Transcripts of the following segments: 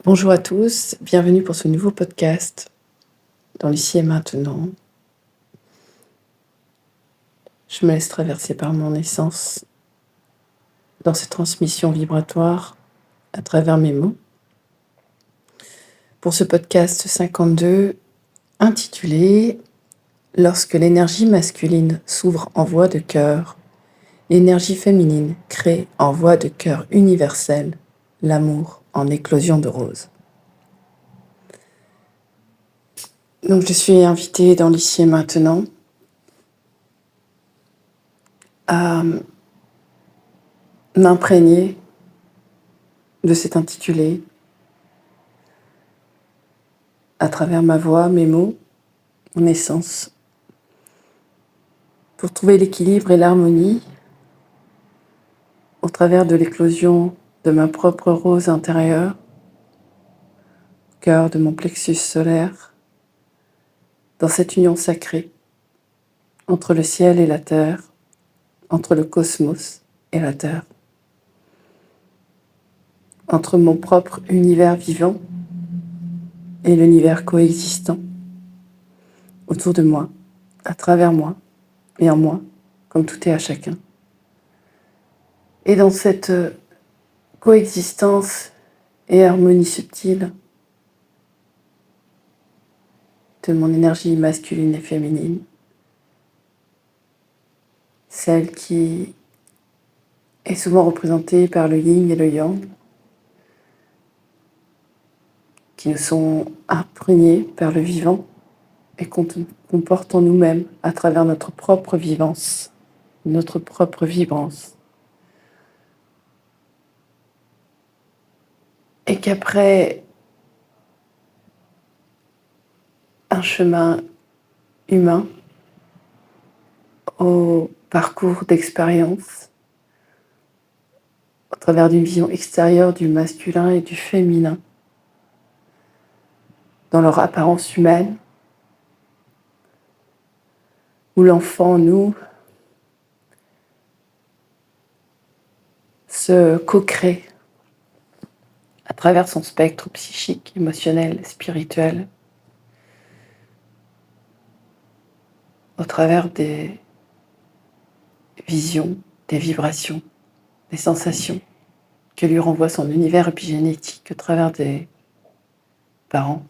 Bonjour à tous, bienvenue pour ce nouveau podcast dans l'ici et maintenant. Je me laisse traverser par mon essence dans cette transmission vibratoire à travers mes mots. Pour ce podcast 52 intitulé « Lorsque l'énergie masculine s'ouvre en voie de cœur, l'énergie féminine crée en voie de cœur universel l'amour en éclosion de rose ». Donc je suis invitée dans l'ici et maintenant à m'imprégner de cet intitulé à travers ma voix, mes mots, mon essence, pour trouver l'équilibre et l'harmonie au travers de l'éclosion de ma propre rose intérieure, au cœur de mon plexus solaire, dans cette union sacrée entre le ciel et la terre, entre le cosmos et la terre, entre mon propre univers vivant et l'univers coexistant autour de moi, à travers moi et en moi, comme tout est à chacun. Et dans cette coexistence et harmonie subtile de mon énergie masculine et féminine, celle qui est souvent représentée par le yin et le yang, qui nous sont imprégnés par le vivant et qu'on porte en nous-mêmes à travers notre propre vivance, notre propre vibrance. Et qu'après un chemin humain au parcours d'expérience, au travers d'une vision extérieure du masculin et du féminin, dans leur apparence humaine, où l'enfant en nous se co-crée à travers son spectre psychique, émotionnel, spirituel, au travers des visions, des vibrations, des sensations que lui renvoie son univers épigénétique au travers des parents,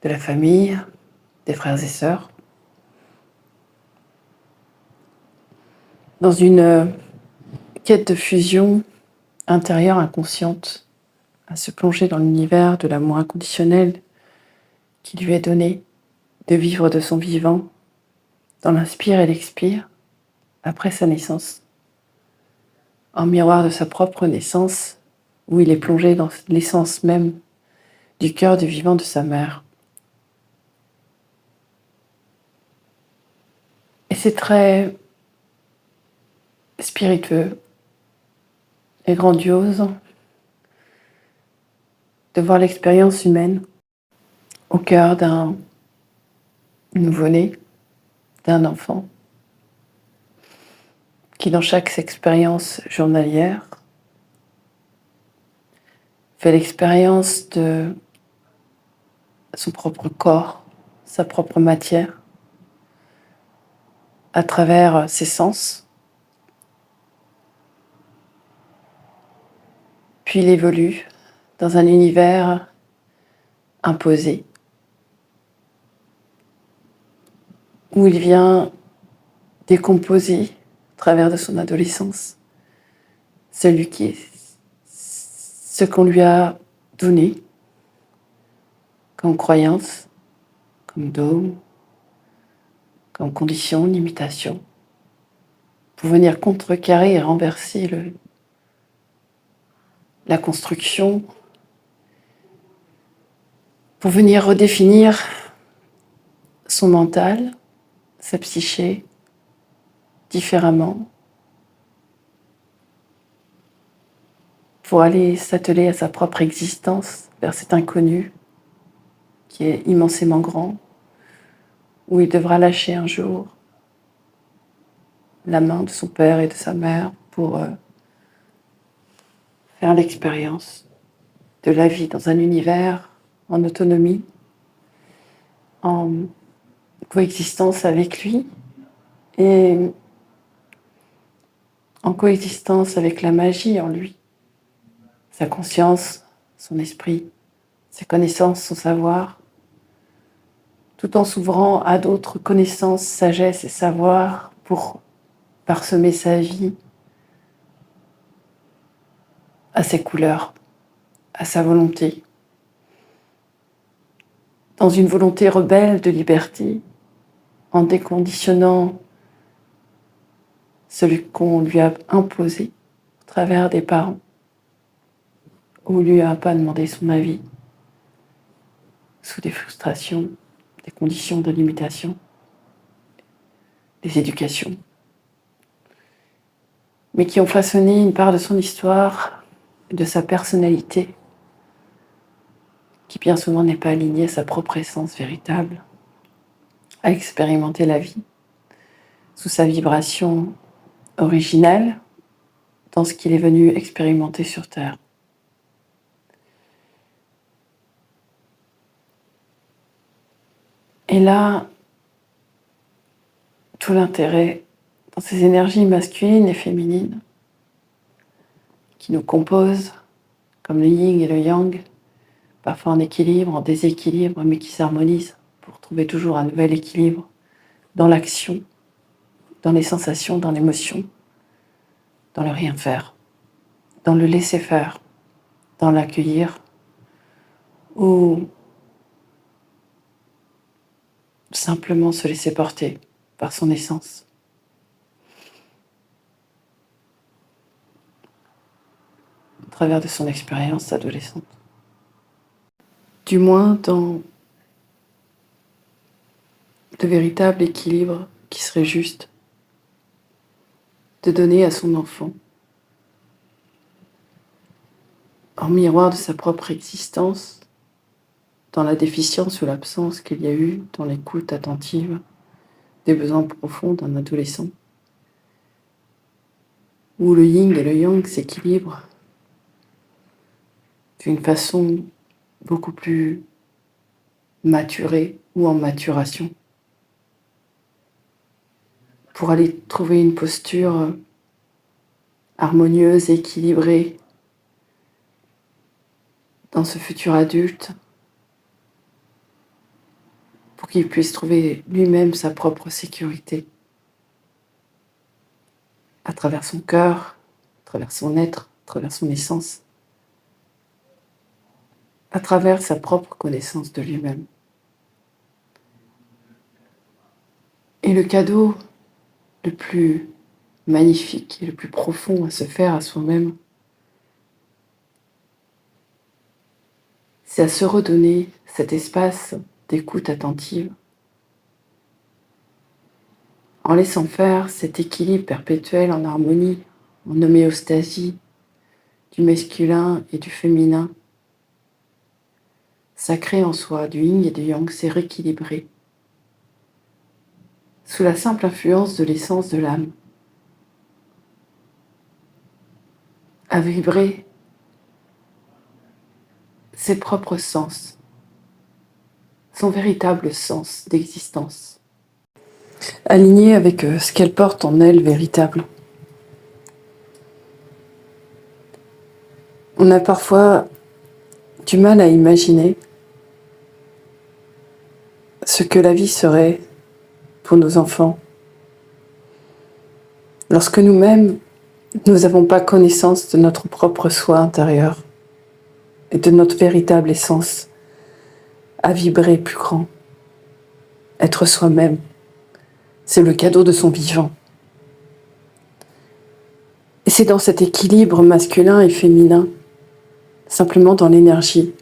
de la famille, des frères et sœurs, dans une quête de fusion intérieure inconsciente, à se plonger dans l'univers de l'amour inconditionnel qui lui est donné, de vivre de son vivant, dans l'inspire et l'expire, après sa naissance, en miroir de sa propre naissance, où il est plongé dans l'essence même du cœur du vivant de sa mère. Et c'est très spiritueux et grandiose de voir l'expérience humaine au cœur d'un nouveau-né, d'un enfant, qui dans chaque expérience journalière fait l'expérience de son propre corps, sa propre matière, à travers ses sens, puis il évolue dans un univers imposé, où il vient décomposer, à travers de son adolescence, celui qui est ce qu'on lui a donné comme croyance, comme dogme, comme condition, limitation, pour venir contrecarrer et renverser la construction, pour venir redéfinir son mental, sa psyché, différemment, pour aller s'atteler à sa propre existence, vers cet inconnu qui est immensément grand, où il devra lâcher un jour la main de son père et de sa mère pour faire l'expérience de la vie dans un univers en autonomie, en coexistence avec lui et en coexistence avec la magie en lui, sa conscience, son esprit, ses connaissances, son savoir, tout en s'ouvrant à d'autres connaissances, sagesse et savoir pour parsemer sa vie à ses couleurs, à sa volonté, dans une volonté rebelle de liberté, en déconditionnant celui qu'on lui a imposé au travers des parents, où on lui a pas demandé son avis, sous des frustrations, des conditions de limitation, des éducations, mais qui ont façonné une part de son histoire et de sa personnalité, qui bien souvent n'est pas alignée à sa propre essence véritable, à expérimenter la vie sous sa vibration originelle, dans ce qu'il est venu expérimenter sur Terre. Et là, tout l'intérêt dans ces énergies masculines et féminines qui nous composent, comme le yin et le yang, parfois en équilibre, en déséquilibre, mais qui s'harmonisent pour trouver toujours un nouvel équilibre dans l'action, dans les sensations, dans l'émotion, dans le rien faire, dans le laisser faire, dans l'accueillir, ou simplement se laisser porter par son essence. À travers de son expérience adolescente. Du moins dans le véritable équilibre qui serait juste de donner à son enfant, en miroir de sa propre existence, dans la déficience ou l'absence qu'il y a eu dans l'écoute attentive des besoins profonds d'un adolescent, où le yin et le yang s'équilibrent d'une façon beaucoup plus maturée ou en maturation, pour aller trouver une posture harmonieuse, équilibrée dans ce futur adulte, pour qu'il puisse trouver lui-même sa propre sécurité à travers son cœur, à travers son être, à travers son essence, à travers sa propre connaissance de lui-même. Et le cadeau le plus magnifique et le plus profond à se faire à soi-même, c'est à se redonner cet espace d'écoute attentive, en laissant faire cet équilibre perpétuel en harmonie, en homéostasie du masculin et du féminin, sacré en soi, du yin et du yang, s'est rééquilibré sous la simple influence de l'essence de l'âme, à vibrer ses propres sens, son véritable sens d'existence, aligné avec ce qu'elle porte en elle véritable. On a parfois du mal à imaginer ce que la vie serait pour nos enfants lorsque nous-mêmes, nous n'avons pas connaissance de notre propre soi intérieur et de notre véritable essence à vibrer plus grand. Être soi-même, c'est le cadeau de son vivant. Et c'est dans cet équilibre masculin et féminin, simplement dans l'énergie,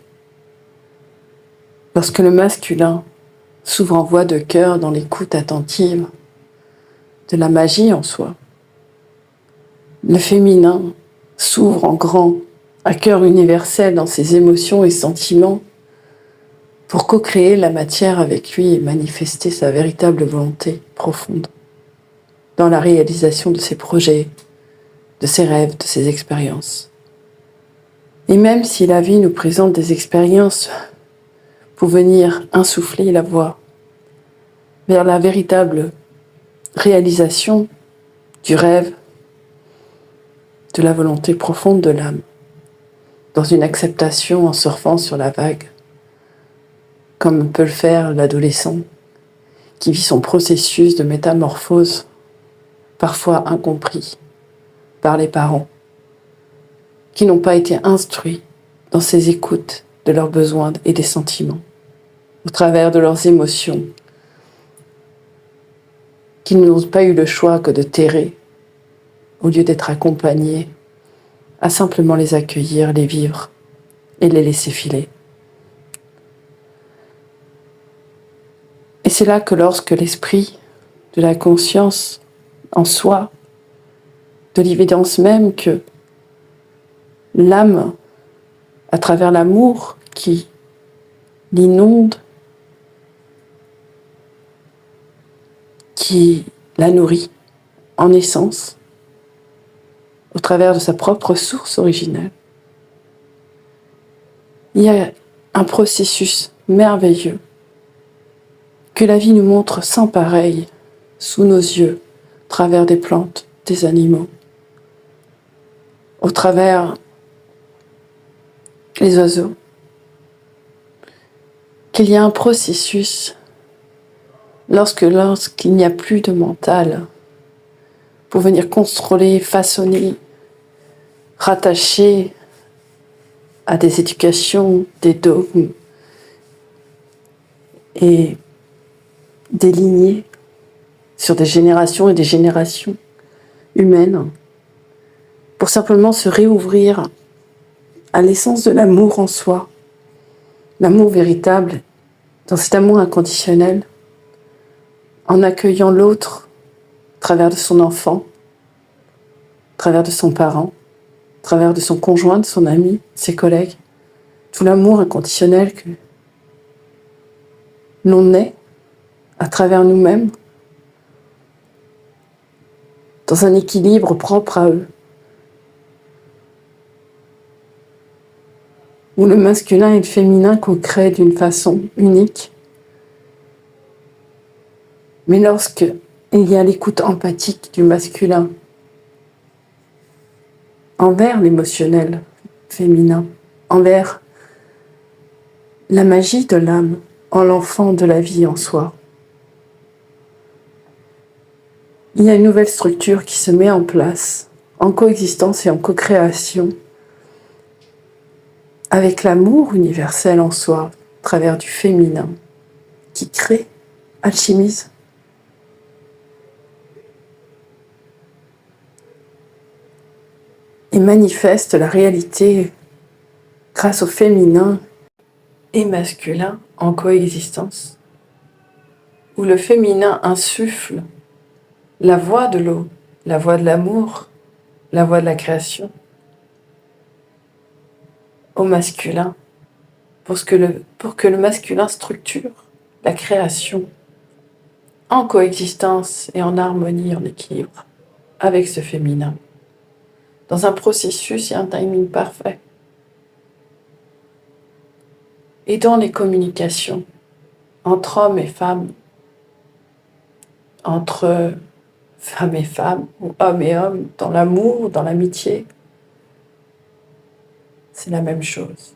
lorsque le masculin s'ouvre en voie de cœur dans l'écoute attentive de la magie en soi, le féminin s'ouvre en grand à cœur universel dans ses émotions et sentiments pour co-créer la matière avec lui et manifester sa véritable volonté profonde dans la réalisation de ses projets, de ses rêves, de ses expériences. Et même si la vie nous présente des expériences pour venir insuffler la voie vers la véritable réalisation du rêve, de la volonté profonde de l'âme, dans une acceptation en surfant sur la vague, comme peut le faire l'adolescent qui vit son processus de métamorphose, parfois incompris par les parents, qui n'ont pas été instruits dans ces écoutes de leurs besoins et des sentiments, au travers de leurs émotions, qu'ils n'ont pas eu le choix que de terrer, au lieu d'être accompagnés, à simplement les accueillir, les vivre et les laisser filer. Et c'est là que lorsque l'esprit de la conscience en soi, de l'évidence même que l'âme, à travers l'amour qui l'inonde, qui la nourrit en essence, au travers de sa propre source originelle, il y a un processus merveilleux que la vie nous montre sans pareil sous nos yeux, au travers des plantes, des animaux, au travers des oiseaux, qu'il y a un processus lorsqu'il n'y a plus de mental pour venir contrôler, façonner, rattacher à des éducations, des dogmes et des lignées sur des générations et des générations humaines, pour simplement se réouvrir à l'essence de l'amour en soi, l'amour véritable, dans cet amour inconditionnel, en accueillant l'autre à travers de son enfant, à travers de son parent, à travers de son conjoint, de son ami, de ses collègues, tout l'amour inconditionnel que l'on est à travers nous-mêmes, dans un équilibre propre à eux, où le masculin et le féminin co-créent d'une façon unique. Mais lorsque il y a l'écoute empathique du masculin envers l'émotionnel féminin, envers la magie de l'âme, en l'enfant de la vie en soi, il y a une nouvelle structure qui se met en place, en coexistence et en co-création, avec l'amour universel en soi, à travers du féminin, qui crée, alchimise, et manifeste la réalité grâce au féminin et masculin en coexistence, où le féminin insuffle la voix de l'eau, la voix de l'amour, la voix de la création, au masculin, pour que le masculin structure la création en coexistence et en harmonie, en équilibre avec ce féminin, dans un processus et un timing parfait. Et dans les communications entre hommes et femmes, entre femmes et femmes, ou hommes et hommes, dans l'amour, dans l'amitié, c'est la même chose.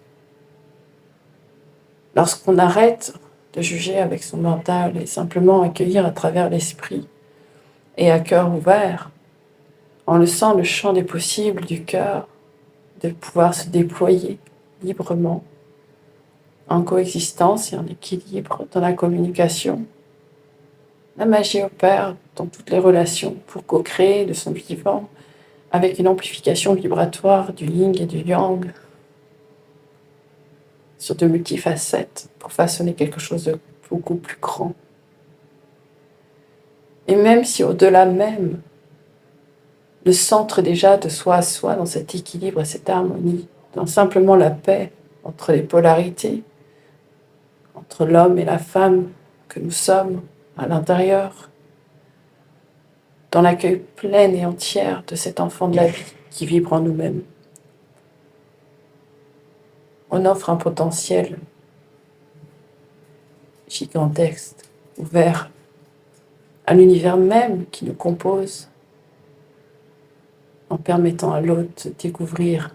Lorsqu'on arrête de juger avec son mental et simplement accueillir à travers l'esprit et à cœur ouvert, en laissant le champ des possibles du cœur de pouvoir se déployer librement, en coexistence et en équilibre dans la communication, la magie opère dans toutes les relations pour co-créer de son vivant avec une amplification vibratoire du yin et du yang sur de multifacettes pour façonner quelque chose de beaucoup plus grand. Et même si au-delà même, le centre déjà de soi à soi, dans cet équilibre et cette harmonie, dans simplement la paix entre les polarités, entre l'homme et la femme que nous sommes à l'intérieur, dans l'accueil plein et entier de cet enfant de la vie qui vibre en nous-mêmes. on offre un potentiel gigantesque, ouvert à l'univers même qui nous compose, en permettant à l'autre de découvrir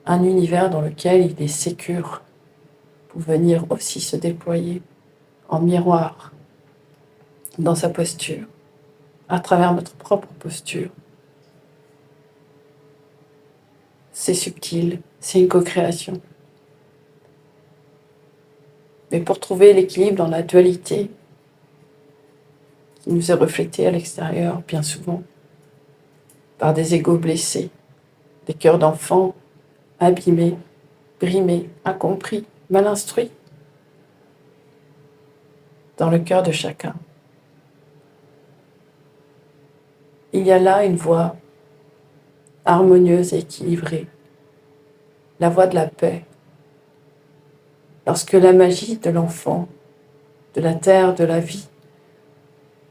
un univers dans lequel il est sécure pour venir aussi se déployer en miroir dans sa posture, à travers notre propre posture. C'est subtil, c'est une co-création. Mais pour trouver l'équilibre dans la dualité qui nous est reflétée à l'extérieur, bien souvent, par des égos blessés, des cœurs d'enfants abîmés, brimés, incompris, mal instruits, dans le cœur de chacun. Il y a là une voix harmonieuse et équilibrée, la voix de la paix. Lorsque la magie de l'enfant, de la terre, de la vie,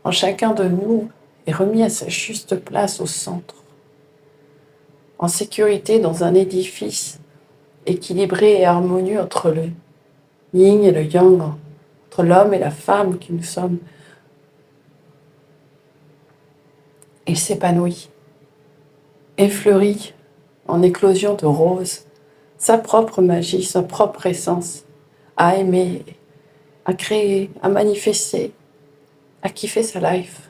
en chacun de nous est remis à sa juste place au centre, en sécurité dans un édifice équilibré et harmonieux entre le yin et le yang, entre l'homme et la femme que nous sommes. Il s'épanouit, effleurit en éclosion de roses, sa propre magie, sa propre essence, à aimer, à créer, à manifester, à kiffer sa life.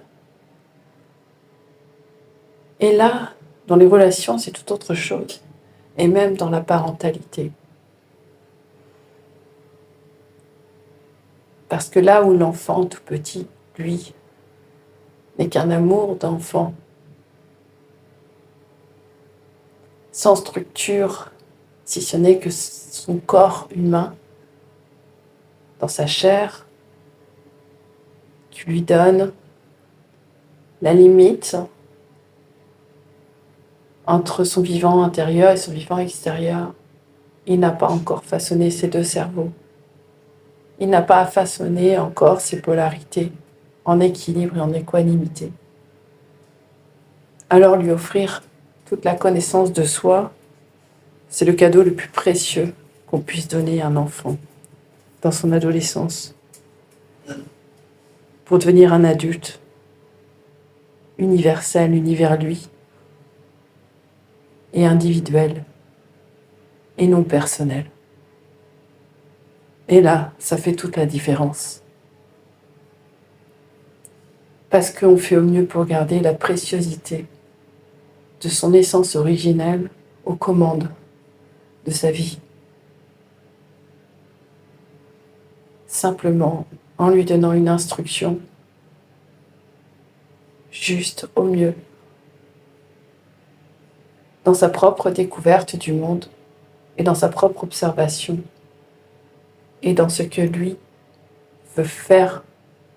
Et là, dans les relations, c'est tout autre chose, et même dans la parentalité. Parce que là où l'enfant tout petit, lui, n'est qu'un amour d'enfant, sans structure, si ce n'est que son corps humain, dans sa chair, tu lui donnes la limite entre son vivant intérieur et son vivant extérieur. Il n'a pas encore façonné ses deux cerveaux. Il n'a pas façonné encore ses polarités en équilibre et en équanimité. Alors lui offrir toute la connaissance de soi, c'est le cadeau le plus précieux qu'on puisse donner à un enfant dans son adolescence, pour devenir un adulte universel, univers lui, et individuel, et non personnel. Et là, ça fait toute la différence. Parce qu'on fait au mieux pour garder la préciosité de son essence originelle aux commandes de sa vie. Simplement en lui donnant une instruction juste au mieux, dans sa propre découverte du monde et dans sa propre observation et dans ce que lui veut faire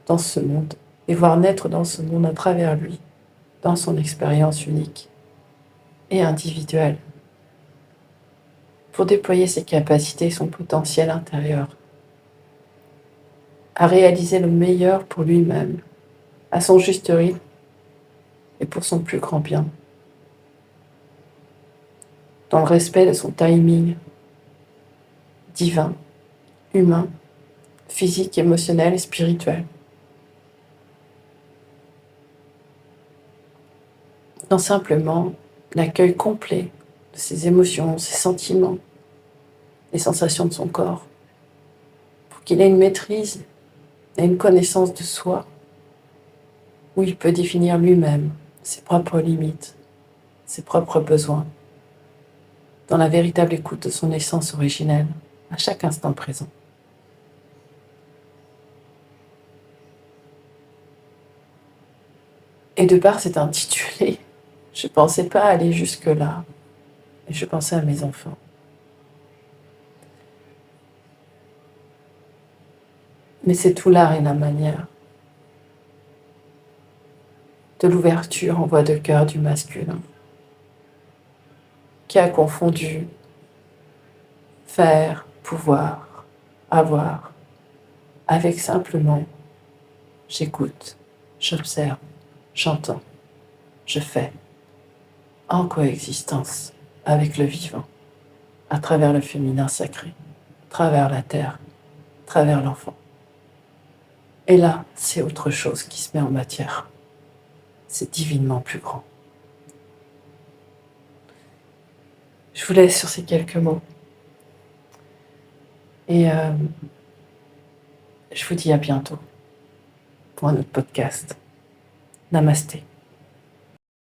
dans ce monde et voir naître dans ce monde à travers lui, dans son expérience unique et individuelle, pour déployer ses capacités et son potentiel intérieur, à réaliser le meilleur pour lui-même, à son juste rythme et pour son plus grand bien, dans le respect de son timing divin, humain, physique, émotionnel et spirituel. Dans simplement l'accueil complet de ses émotions, ses sentiments, les sensations de son corps, pour qu'il ait une maîtrise et une connaissance de soi, où il peut définir lui-même ses propres limites, ses propres besoins, dans la véritable écoute de son essence originelle, à chaque instant présent. Et de par cet intitulé, je ne pensais pas aller jusque-là, et je pensais à mes enfants. Mais c'est tout l'art et la manière de l'ouverture en voie de cœur du masculin, qui a confondu faire, pouvoir, avoir, avec simplement j'écoute, j'observe, j'entends, je fais, en coexistence avec le vivant. à travers le féminin sacré, à travers la terre, à travers l'enfant. Et là, c'est autre chose qui se met en matière. C'est divinement plus grand. Je vous laisse sur ces quelques mots. Et je vous dis à bientôt pour un autre podcast. Namasté.